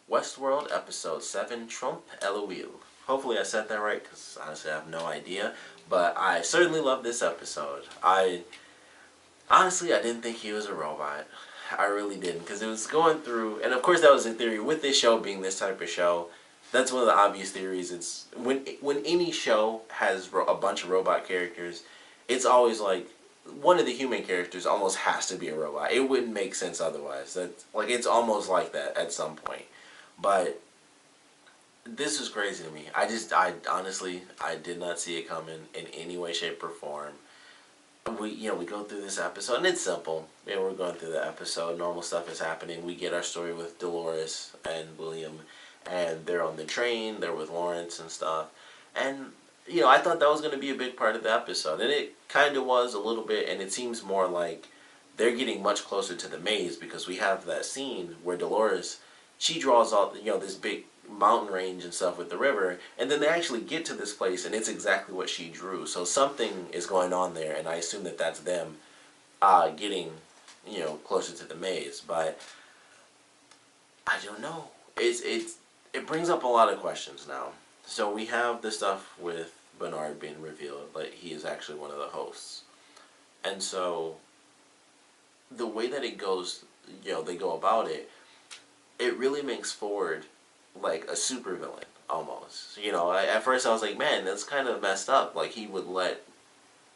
Westworld Episode 7, Tromp Eloil. Hopefully I said that right, because honestly I have no idea. But I certainly love this episode. Honestly, I didn't think he was a robot. I really didn't, because it was going through, and of course that was a theory with this show being this type of show. That's one of the obvious theories. It's when any show has a bunch of robot characters, it's always like one of the human characters almost has to be a robot. It wouldn't make sense otherwise. That's like it's almost like that at some point. But this was crazy to me. I honestly, I did not see it coming in any way, shape, or form. We go through this episode, and it's simple. We're going through the episode. Normal stuff is happening. We get our story with Delores and William, and they're on the train. They're with Lawrence and stuff. And I thought that was going to be a big part of the episode, and it kind of was a little bit. And it seems more like they're getting much closer to the maze because we have that scene where Delores, she draws all this big mountain range and stuff with the river, and then they actually get to this place and it's exactly what she drew. So something is going on there, and I assume that that's them getting closer to the maze. But I don't know. It brings up a lot of questions now. So we have the stuff with Bernard being revealed, but he is actually one of the hosts. And so the way that it goes, they go about it, it really makes Ford like a supervillain almost. At first I was like, man, that's kind of messed up. Like he would let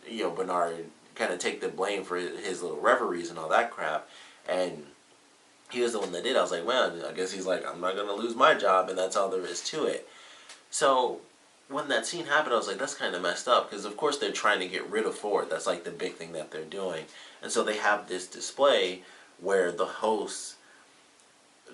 Bernard kind of take the blame for his little reveries and all that crap, and he was the one that did. I was like, well, I guess he's like, I'm not gonna lose my job, and that's all there is to it. So when that scene happened, I was like, that's kind of messed up, because of course they're trying to get rid of Ford. That's like the big thing that they're doing. And so they have this display where the hosts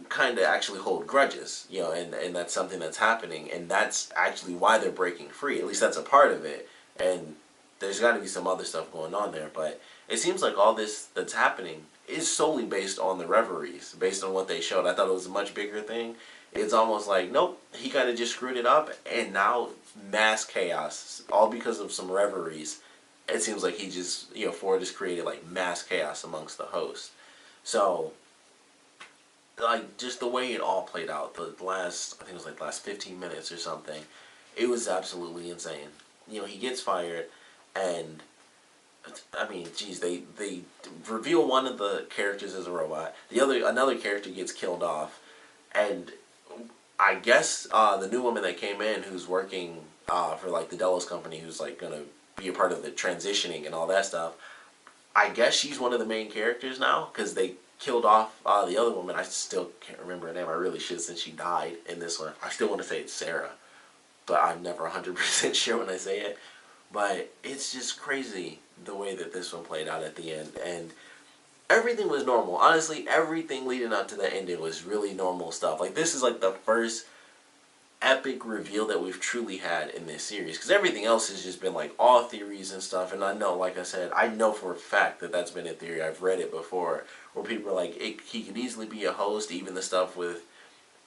kind of actually hold grudges, and that's something that's happening, and that's actually why they're breaking free. At least that's a part of it, and there's got to be some other stuff going on there. But it seems like all this that's happening is solely based on the reveries, based on what they showed. I thought it was a much bigger thing. It's almost like, nope, he kind of just screwed it up, and now mass chaos, all because of some reveries. It seems like he just, Ford just created like mass chaos amongst the hosts. So like just the way it all played out, the last, I think it was like the last 15 minutes or something, it was absolutely insane. He gets fired, and I mean, geez, they reveal one of the characters as a robot. Another character gets killed off, and I guess the new woman that came in, who's working for like the Delos company, who's like gonna be a part of the transitioning and all that stuff. I guess she's one of the main characters now, because they killed off the other woman. I still can't remember her name. I really should, since she died in this one. I still want to say it's Sarah, but I'm never 100% sure when I say it. But it's just crazy the way that this one played out at the end. And everything was normal. Honestly, everything leading up to the ending was really normal stuff. Like, this is like the first epic reveal that we've truly had in this series, because everything else has just been like all theories and stuff. And I know, like I said, I know for a fact that that's been a theory. I've read it before where people are like, he could easily be a host. Even the stuff with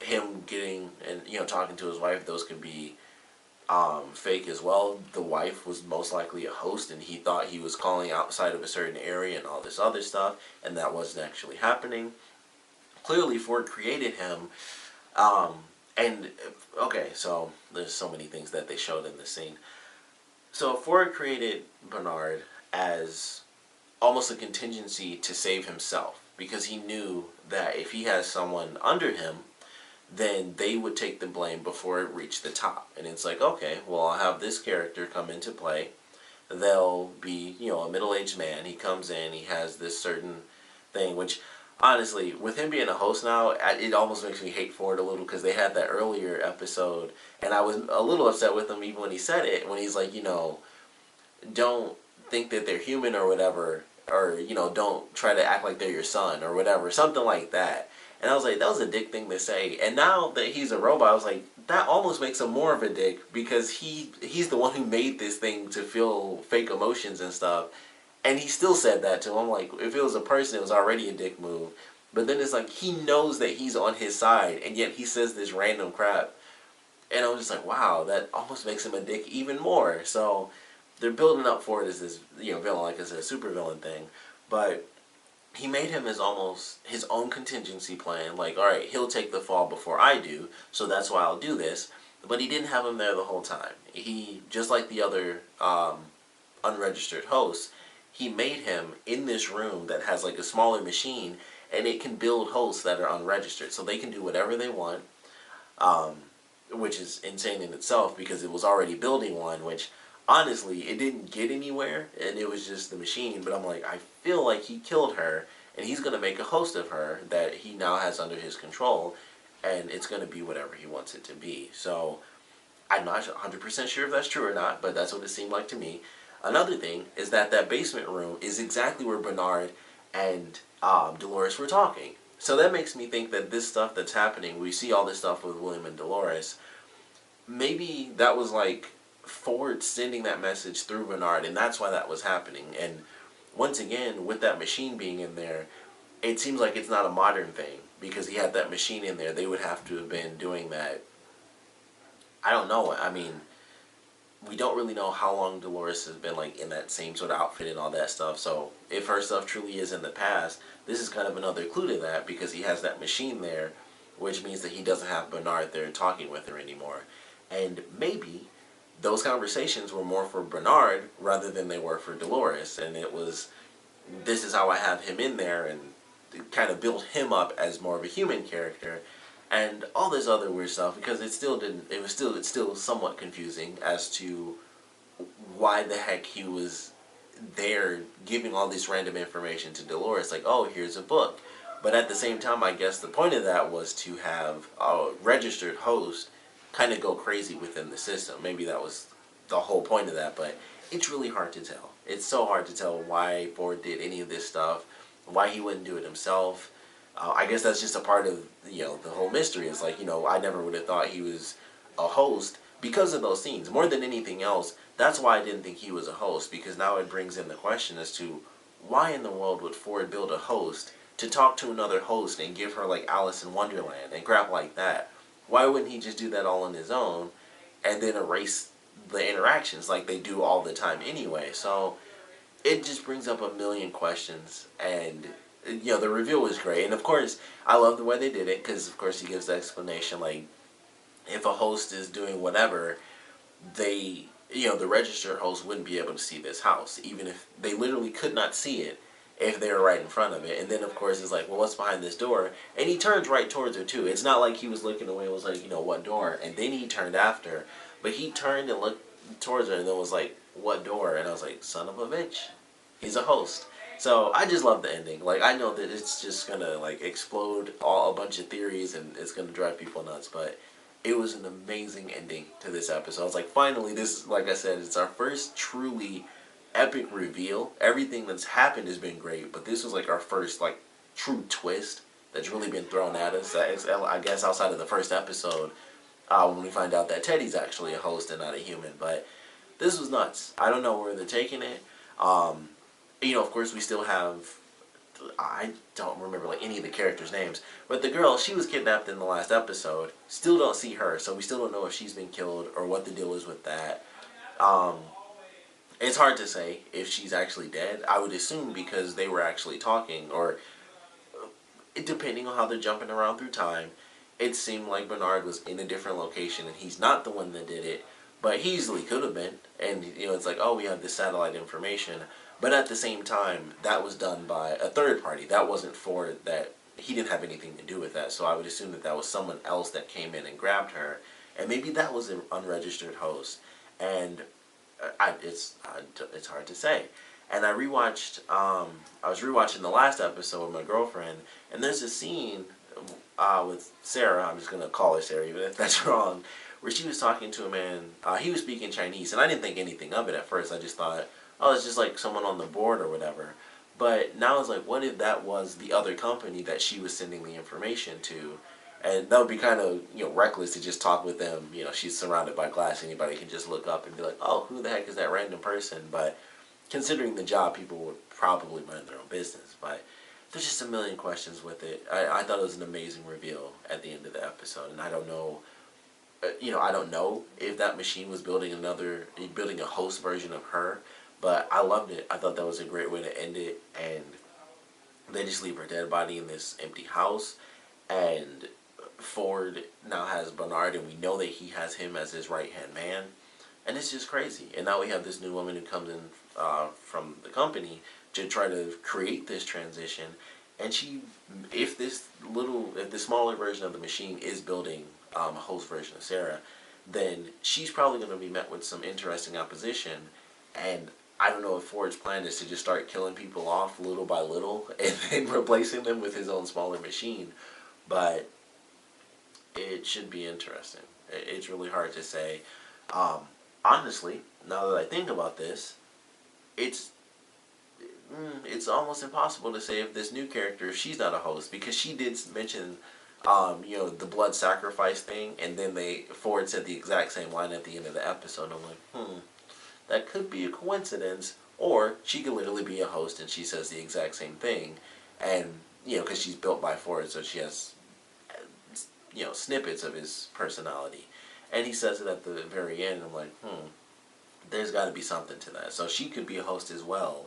him getting and talking to his wife, those could be fake as well. The wife was most likely a host, and he thought he was calling outside of a certain area and all this other stuff, and that wasn't actually happening. Clearly Ford created him. And, okay, so there's so many things that they showed in this scene. So Ford created Bernard as almost a contingency to save himself, because he knew that if he has someone under him, then they would take the blame before it reached the top. And it's like, okay, well, I'll have this character come into play. They'll be, a middle-aged man. He comes in, he has this certain thing, which honestly, with him being a host now, it almost makes me hate Ford a little, because they had that earlier episode, and I was a little upset with him even when he said it, when he's like, don't think that they're human or whatever, or, don't try to act like they're your son or whatever, something like that. And I was like, that was a dick thing to say. And now that he's a robot, I was like, that almost makes him more of a dick, because he's the one who made this thing to feel fake emotions and stuff. And he still said that to him. Like, if it was a person, it was already a dick move. But then it's like, he knows that he's on his side, and yet he says this random crap. And I was just like, wow, that almost makes him a dick even more. So they're building up for it as this, villain, like I said, a super villain thing. But he made him as almost his own contingency plan. Like, all right, he'll take the fall before I do, so that's why I'll do this. But he didn't have him there the whole time. He, just like the other unregistered hosts, he made him in this room that has like a smaller machine, and it can build hosts that are unregistered, so they can do whatever they want, which is insane in itself because it was already building one, which honestly, it didn't get anywhere, and it was just the machine. But I'm like, I feel like he killed her, and he's going to make a host of her that he now has under his control, and it's going to be whatever he wants it to be. So I'm not 100% sure if that's true or not, but that's what it seemed like to me. Another thing is that that basement room is exactly where Bernard and Dolores were talking. So that makes me think that this stuff that's happening, we see all this stuff with William and Dolores, maybe that was like Ford sending that message through Bernard, and that's why that was happening. And once again, with that machine being in there, it seems like it's not a modern thing, because he had that machine in there. They would have to have been doing that. I don't know. I mean, we don't really know how long Dolores has been like in that same sort of outfit and all that stuff. So if her stuff truly is in the past, this is kind of another clue to that, because he has that machine there, which means that he doesn't have Bernard there talking with her anymore. And maybe those conversations were more for Bernard rather than they were for Dolores, and it was, this is how I have him in there, and it kind of built him up as more of a human character, and all this other weird stuff, because it's still somewhat confusing as to why the heck he was there giving all this random information to Dolores, like, oh, here's a book. But at the same time, I guess the point of that was to have a registered host kind of go crazy within the system. Maybe that was the whole point of that, but it's really hard to tell. It's so hard to tell why Ford did any of this stuff, why he wouldn't do it himself. I guess that's just a part of, the whole mystery. It's like, I never would have thought he was a host because of those scenes. More than anything else, that's why I didn't think he was a host, because now it brings in the question as to why in the world would Ford build a host to talk to another host and give her like Alice in Wonderland and crap like that? Why wouldn't he just do that all on his own and then erase the interactions like they do all the time anyway? So it just brings up a million questions, and the reveal was great. And of course, I love the way they did it, because of course he gives the explanation, like, if a host is doing whatever, they, the registered host wouldn't be able to see this house, even if they literally could not see it if they were right in front of it. And then of course it's like, well, what's behind this door? And he turns right towards her too. It's not like he was looking away and was like, what door? And then he turned after, but he turned and looked towards her and then was like, what door? And I was like, son of a bitch, he's a host. So I just love the ending. Like, I know that it's just gonna like explode a bunch of theories and it's gonna drive people nuts, but it was an amazing ending to this episode. I was like, finally, this, like I said, it's our first truly epic reveal. Everything that's happened has been great, but this was like our first like true twist that's really been thrown at us. I guess outside of the first episode, when we find out that Teddy's actually a host and not a human. But this was nuts. I don't know where they're taking it. Of course, we still have, I don't remember like any of the characters' names, but the girl, she was kidnapped in the last episode. Still don't see her, so we still don't know if she's been killed or what the deal is with that. It's hard to say if she's actually dead. I would assume because they were actually talking, or depending on how they're jumping around through time, it seemed like Bernard was in a different location and he's not the one that did it, but he easily could have been. And it's like, oh, we have this satellite information, but at the same time, that was done by a third party. That wasn't for that. He didn't have anything to do with that, so I would assume that that was someone else that came in and grabbed her, and maybe that was an unregistered host. And it's hard to say. And I rewatched. I was rewatching the last episode with my girlfriend, and there's a scene with Sarah. I'm just gonna call her Sarah, even if that's wrong. Where she was talking to a man. He was speaking Chinese, and I didn't think anything of it at first. I just thought, oh, it's just like someone on the board or whatever. But now I was like, what if that was the other company that she was sending the information to? And that would be kind of, reckless to just talk with them. She's surrounded by glass. Anybody can just look up and be like, oh, who the heck is that random person? But considering the job, people would probably mind their own business. But there's just a million questions with it. I thought it was an amazing reveal at the end of the episode. And I don't know, I don't know if that machine was building a host version of her. But I loved it. I thought that was a great way to end it. And They just leave her dead body in this empty house, and Ford now has Bernard, and we know that he has him as his right-hand man, and it's just crazy. And now we have this new woman who comes in from the company to try to create this transition, and she, if this smaller version of the machine is building a host version of Sarah, then she's probably going to be met with some interesting opposition, and I don't know if Ford's plan is to just start killing people off little by little and then replacing them with his own smaller machine, but it should be interesting. It's really hard to say. Honestly, now that I think about this, it's almost impossible to say if this new character, if she's not a host, because she did mention, the blood sacrifice thing, and then Ford said the exact same line at the end of the episode. I'm like, that could be a coincidence, or she could literally be a host and she says the exact same thing, and because she's built by Ford, so she has snippets of his personality, and he says it at the very end. I'm like, there's got to be something to that. So she could be a host as well,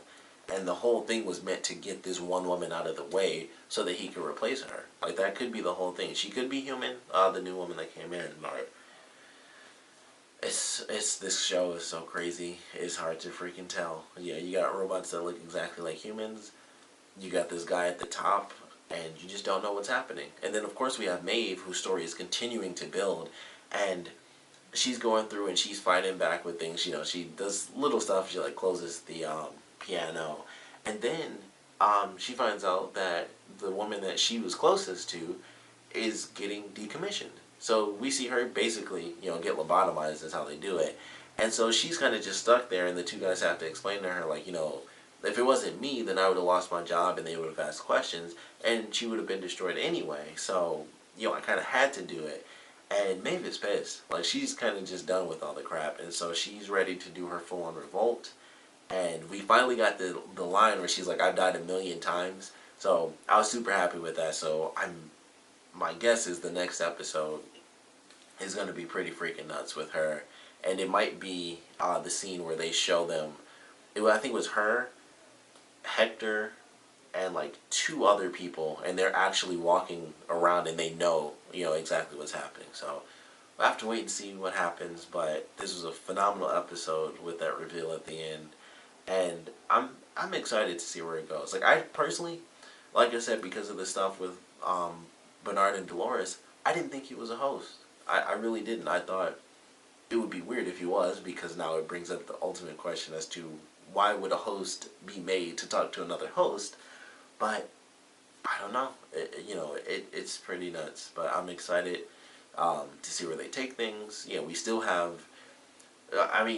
and the whole thing was meant to get this one woman out of the way so that he could replace her. Like, that could be the whole thing. She could be human, the new woman that came in, but this show is so crazy. It's hard to freaking tell. Yeah, you got robots that look exactly like humans. You got this guy at the top, and you just don't know what's happening. And then, of course, we have Maeve, whose story is continuing to build, and she's going through and she's fighting back with things. She does little stuff. She, like, closes the piano, and then she finds out that the woman that she was closest to is getting decommissioned. So we see her basically, get lobotomized, is how they do it. And so she's kind of just stuck there, and the two guys have to explain to her, like, if it wasn't me, then I would have lost my job, and they would have asked questions, and she would have been destroyed anyway. So, I kind of had to do it. And Maeve's pissed. Like, she's kind of just done with all the crap, and so she's ready to do her full-on revolt. And we finally got the line where she's like, I've died 1,000,000 times. So I was super happy with that. So my guess is the next episode is going to be pretty freaking nuts with her. And it might be the scene where they show them, I think it was her, Hector, and like 2 other people, and they're actually walking around and they know, exactly what's happening. So we'll have to wait and see what happens, but this was a phenomenal episode with that reveal at the end. And I'm excited to see where it goes. Like, I personally, like I said, because of the stuff with Bernard and Delores, I didn't think he was a host. I really didn't. I thought it would be weird if he was, because now it brings up the ultimate question as to why would a host be made to talk to another host. But I don't know. It's pretty nuts. But I'm excited to see where they take things. We still have...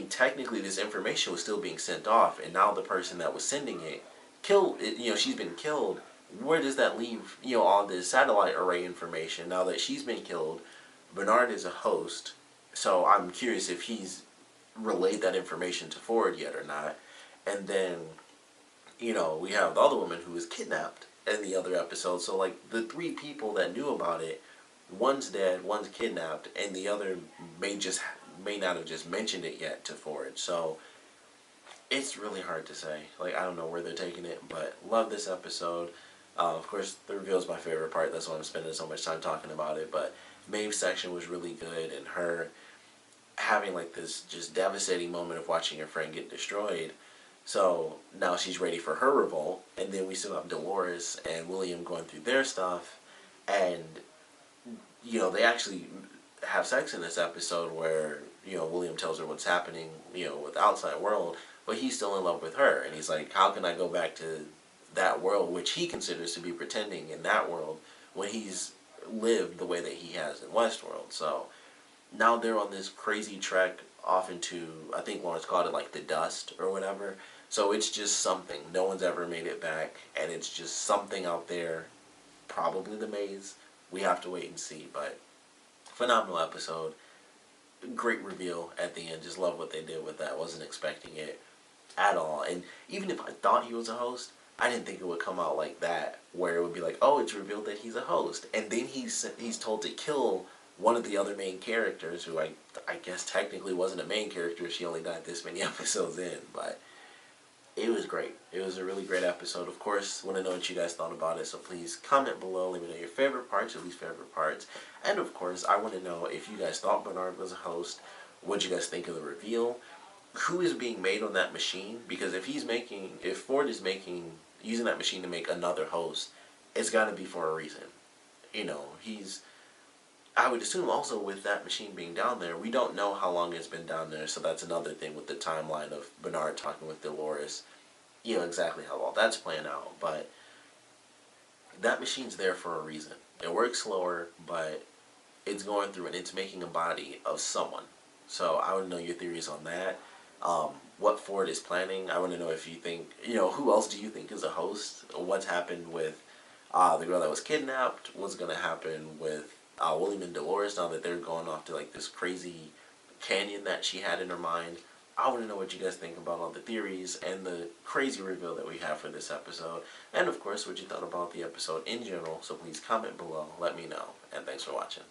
technically this information was still being sent off, and now the person that was sending it she's been killed. Where does that leave, all this satellite array information now that she's been killed? Bernard is a host, so I'm curious if he's relayed that information to Ford yet or not. And then, we have the other woman who was kidnapped in the other episode. So, like, the 3 people that knew about it, one's dead, one's kidnapped, and the other may not have just mentioned it yet to Ford. So it's really hard to say. Like, I don't know where they're taking it, but love this episode. Of course, the reveal is my favorite part. That's why I'm spending so much time talking about it. But Maeve's section was really good, and her having like this just devastating moment of watching her friend get destroyed. So now she's ready for her revolt, and then we still have Delores and William going through their stuff, and they actually have sex in this episode where William tells her what's happening with the outside world, but he's still in love with her, and he's like, how can I go back to that world, which he considers to be pretending in that world, when he's lived the way that he has in Westworld. So now they're on this crazy trek off into, I think Lawrence called it like the dust or whatever. So it's just something. No one's ever made it back, and it's just something out there, probably the maze. We have to wait and see, but phenomenal episode. Great reveal at the end. Just love what they did with that. Wasn't expecting it at all. And even if I thought he was a host, I didn't think it would come out like that, where it would be like, oh, it's revealed that he's a host, and then he's told to kill one of the other main characters, who I guess technically wasn't a main character. She only got this many episodes in, but it was great. It was a really great episode. Of course, want to know what you guys thought about it, so please comment below. Let me know your favorite parts, your least favorite parts. And of course, I want to know if you guys thought Bernard was a host. What you guys think of the reveal? Who is being made on that machine? Because if Ford is using that machine to make another host, it's got to be for a reason. I would assume also with that machine being down there, we don't know how long it's been down there, so that's another thing with the timeline of Bernard talking with Delores. Exactly how all that's playing out, but that machine's there for a reason. It works slower, but it's going through and it's making a body of someone. So I want to know your theories on that. What Ford is planning. I want to know if you think, who else do you think is a host? What's happened with the girl that was kidnapped? What's going to happen with William and Delores now that they're going off to like this crazy canyon that she had in her mind? I want to know what you guys think about all the theories and the crazy reveal that we have for this episode. And of course, what you thought about the episode in general. So please comment below. Let me know. And thanks for watching.